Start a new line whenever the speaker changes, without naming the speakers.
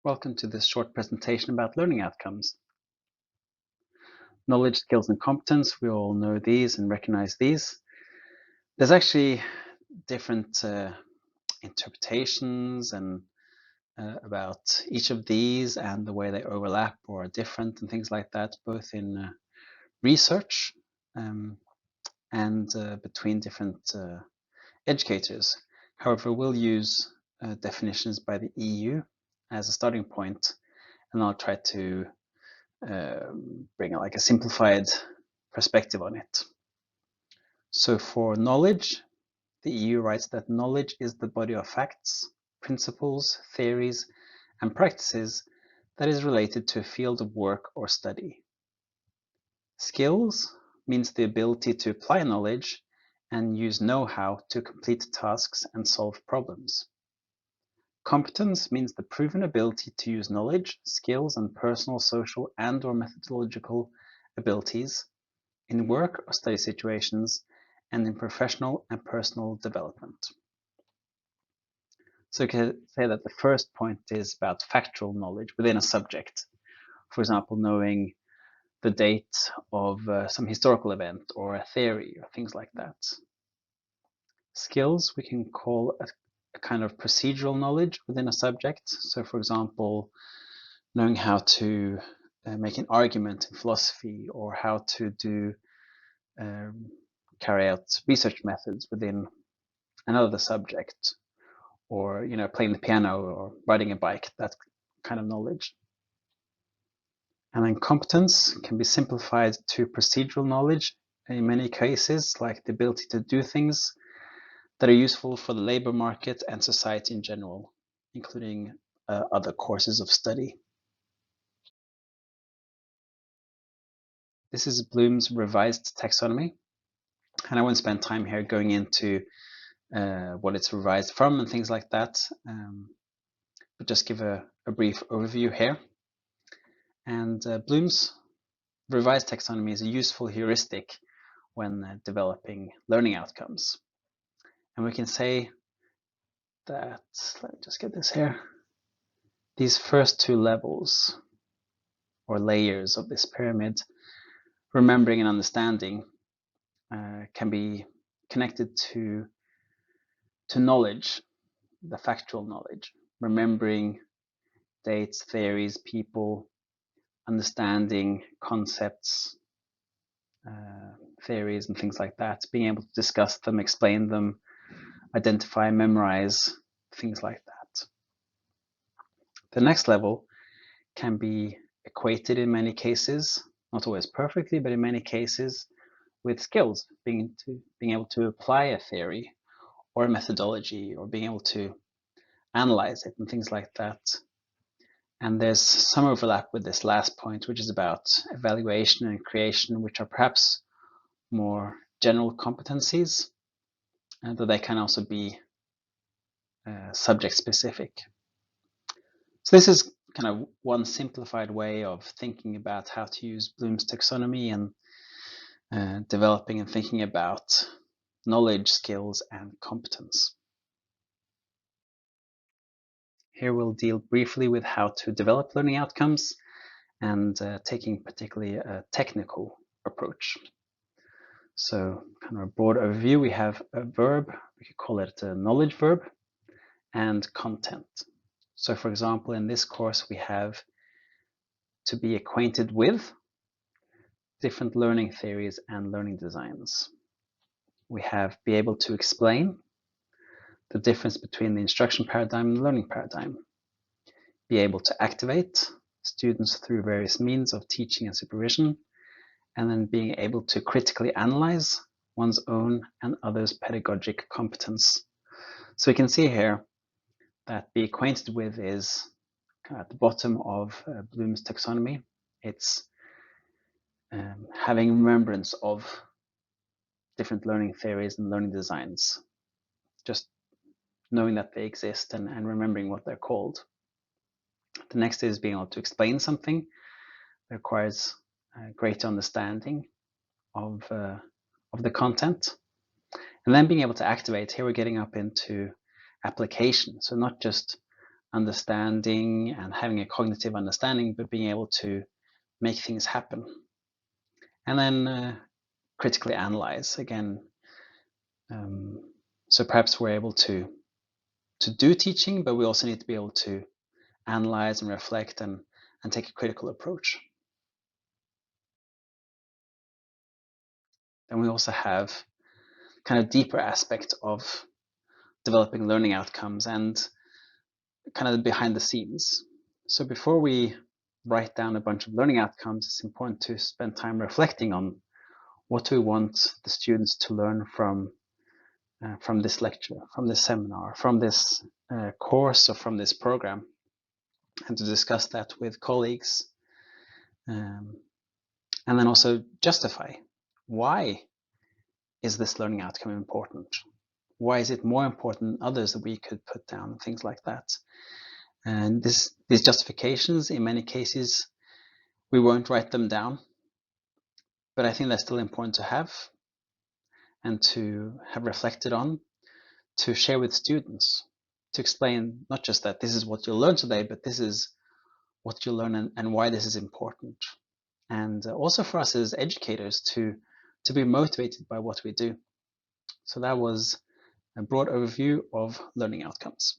Welcome to this short presentation about learning outcomes. Knowledge, skills, and competence, we all know these and recognize these. There's actually different interpretations and about each of these and the way they overlap or are different and things like that, both in research and between different educators. However, we'll use definitions by the EU as a starting point, and I'll try to bring like a simplified perspective on it. So for knowledge, the EU writes that knowledge is the body of facts, principles, theories, and practices that is related to a field of work or study. Skills means the ability to apply knowledge and use know-how to complete tasks and solve problems. Competence means the proven ability to use knowledge, skills, and personal, social, and/or methodological abilities in work or study situations and in professional and personal development. So you can say that the first point is about factual knowledge within a subject. For example, knowing the date of some historical event or a theory or things like that. Skills we can call a kind of procedural knowledge within a subject. So for example, knowing how to make an argument in philosophy or how to do carry out research methods within another subject, or playing the piano or riding a bike, that kind of knowledge. And then competence can be simplified to procedural knowledge in many cases, like the ability to do things that are useful for the labor market and society in general, including other courses of study. This is Bloom's revised taxonomy, and I won't spend time here going into what it's revised from and things like that, but just give a brief overview here. And Bloom's revised taxonomy is a useful heuristic when developing learning outcomes. And we can say that, let me just get this here, these first two levels or layers of this pyramid, remembering and understanding, can be connected to knowledge, the factual knowledge, remembering dates, theories, people, understanding concepts, theories and things like that, being able to discuss them, explain them, identify, memorize, things like that. The next level can be equated in many cases, not always perfectly, but in many cases, with skills, being able to apply a theory or a methodology, or being able to analyze it and things like that. And there's some overlap with this last point, which is about evaluation and creation, which are perhaps more general competencies, though they can also be subject specific. So this is kind of one simplified way of thinking about how to use Bloom's taxonomy and developing and thinking about knowledge, skills, and competence. Here we'll deal briefly with how to develop learning outcomes and taking particularly a technical approach. So kind of a broad overview, we have a verb, we could call it a knowledge verb, and content. So for example, in this course, we have to be acquainted with different learning theories and learning designs. We have be able to explain the difference between the instruction paradigm and the learning paradigm. Be able to activate students through various means of teaching and supervision, and then being able to critically analyze one's own and others' pedagogic competence. So we can see here that be acquainted with is at the bottom of Bloom's taxonomy. It's having remembrance of different learning theories and learning designs, just knowing that they exist and remembering what they're called. The next is being able to explain something. It requires greater understanding of the content, and then being able to activate. Here we're getting up into application, so not just understanding and having a cognitive understanding, but being able to make things happen. And then critically analyze again. So perhaps we're able to do teaching, but we also need to be able to analyze and reflect and take a critical approach. Then we also have kind of deeper aspect of developing learning outcomes and kind of behind the scenes. So before we write down a bunch of learning outcomes, it's important to spend time reflecting on what do we want the students to learn from this lecture, from this seminar, from this course, or from this program, and to discuss that with colleagues. And then also justify, why is this learning outcome important? Why is it more important than others that we could put down, things like that. And these justifications, in many cases, we won't write them down, but I think they're still important to have and to have reflected on, to share with students, to explain not just that this is what you'll learn today, but this is what you'll learn and why this is important. And also for us as educators to be motivated by what we do. So that was a broad overview of learning outcomes.